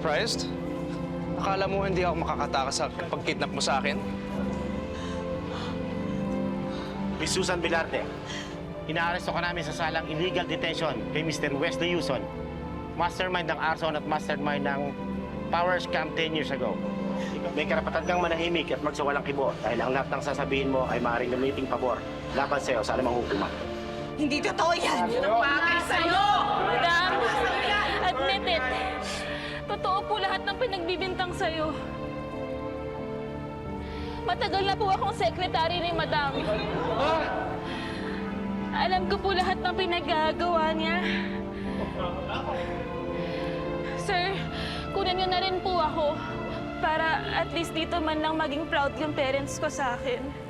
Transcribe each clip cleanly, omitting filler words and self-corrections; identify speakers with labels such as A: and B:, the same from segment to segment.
A: surprised? Akala mo hindi ako makakatakas sa pag-kidnap mo sa akin?
B: Miss Susan Vilarte, inaaresto ka namin sa salang illegal detention kay Mr. Wesley Yuson, mastermind ng arson at mastermind ng power scam 10 years ago. May karapatan kang manahimik at magsawalang kibo dahil ang lahat ng sasabihin mo ay maaaring gamiting pabor laban sa'yo sa anumang hukuman.
C: Hindi totoo yan!
D: Bakit sa'yo? Madam, admit it. Totoo po lahat ng pinagbibintang sa'yo. Matagal na po akong sekretary ni Madam. Alam ko po lahat ng pinagagawa niya. Sir, kunan niyo na rin po ako para at least dito man lang maging proud yung parents ko sa akin.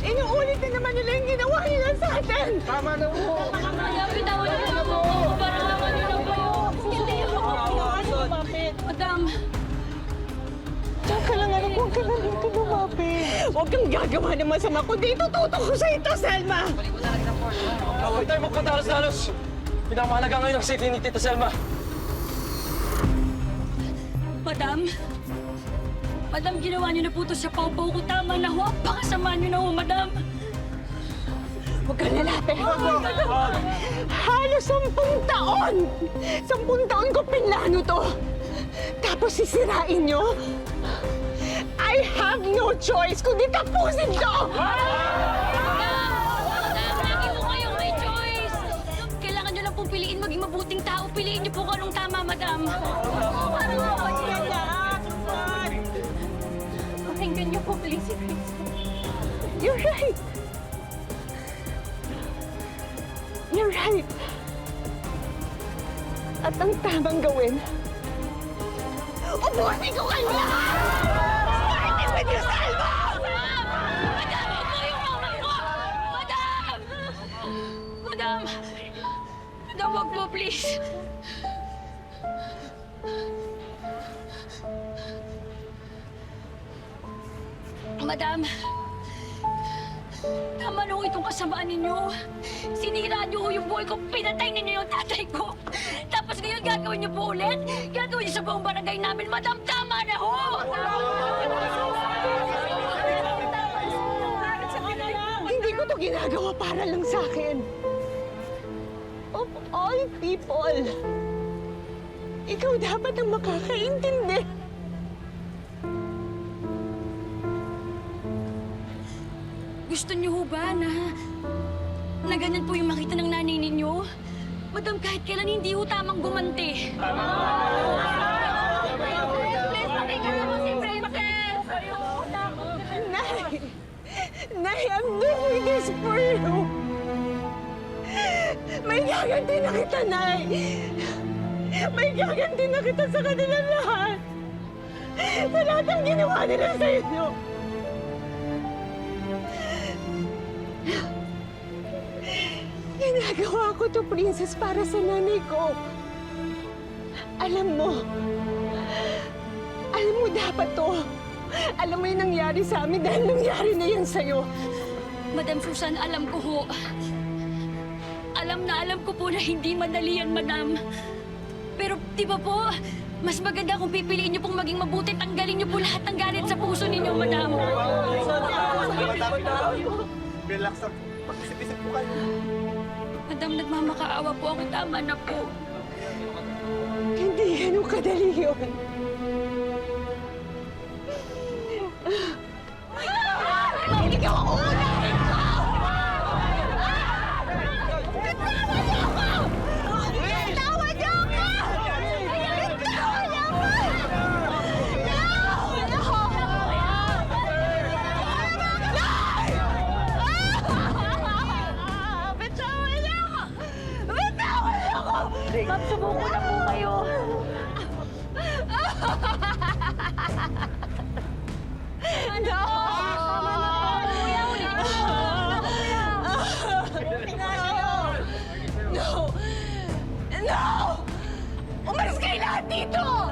C: Inuulit na naman nila yung ginawa nila sa atin!
B: Tama na po!
D: Kaya bitawan niyo na po. Para naman niyo na po. Hindi ako lumapit. Madam,
C: Diyan ka lang, anak. Huwag ka na dito lumapit. Huwag kang gagawa ng masama ko dito. Tutok ko sa ito, Selma!
E: Huwag tayo magpadalos-dalos. Pinamahalaga ngayon ang city ni Tita Selma.
D: Madam, ginawa niyo na po ito sa pau-pau ko. Tama na ho. Pakasama niyo na ho, Madam.
C: Huwag kang lalapit. Halos 10 taon! 10 taon ko pinlano to. Tapos sisirain niyo? I have no choice kundi tapusin to!
D: Madam, lagi po kayong may choice. Kailangan niyo lang pong piliin maging mabuting tao. Piliin niyo po kung anong tama, Madam. Pakinggan niyo po, please, si Cristo.
C: You're right. You're right. At ang tamang gawin, ubusin ko kayo lahat! Starting with you, Selma!
D: Madam, huwag po yung mama ko! Madam! Madam! Madam, huwag po, please. Madam, tama na ho itong kasamaan ninyo. Sinira niyo ho yung buhay ko, pinatay ninyo yung tatay ko. Tapos ngayon gagawin niyo po ulit? Gagawin niyo sa buong barangay namin. Madam, tama na ho!
C: Hindi ko to ginagawa para lang sa akin. Of all people, ikaw dapat ang makakaintindi.
D: Gusto niyo ho ba na ganyan po yung makita ng nanay ninyo? Madam, kahit kailan hindi ho tamang gumanti.
C: Nay! Nay, I'm doing this for you! May gaganti na kita, Nay! May gaganti na kita sa kanila lahat! Sa lahat ng ginawa nila sa inyo! Ginagawa ko to, Princess, para sa nanay ko. Alam mo dapat to. Alam mo yung nangyari sa amin dahil nangyari na yan sa'yo.
D: Madam Susan, alam ko ho. Alam ko po na hindi madali yan, Madam. Pero di ba po, mas maganda kung pipiliin niyo pong maging mabuti. Tanggalin niyo po lahat ng galit sa puso ninyo, Madam.
B: Relax lang. Mag-isip-isip po kayo.
D: Madam, nagmamakaawa po ako. Tama na po.
C: Hindi ganun kadali yun. Ikaw ang unahin ko! Bitawan niyo ako! Bitawan niyo ako! No!
D: Ma'am, sumuko na po kayo.
C: No!
D: Kuya, ulit po.
C: No! No! Umalis kayo lahat dito!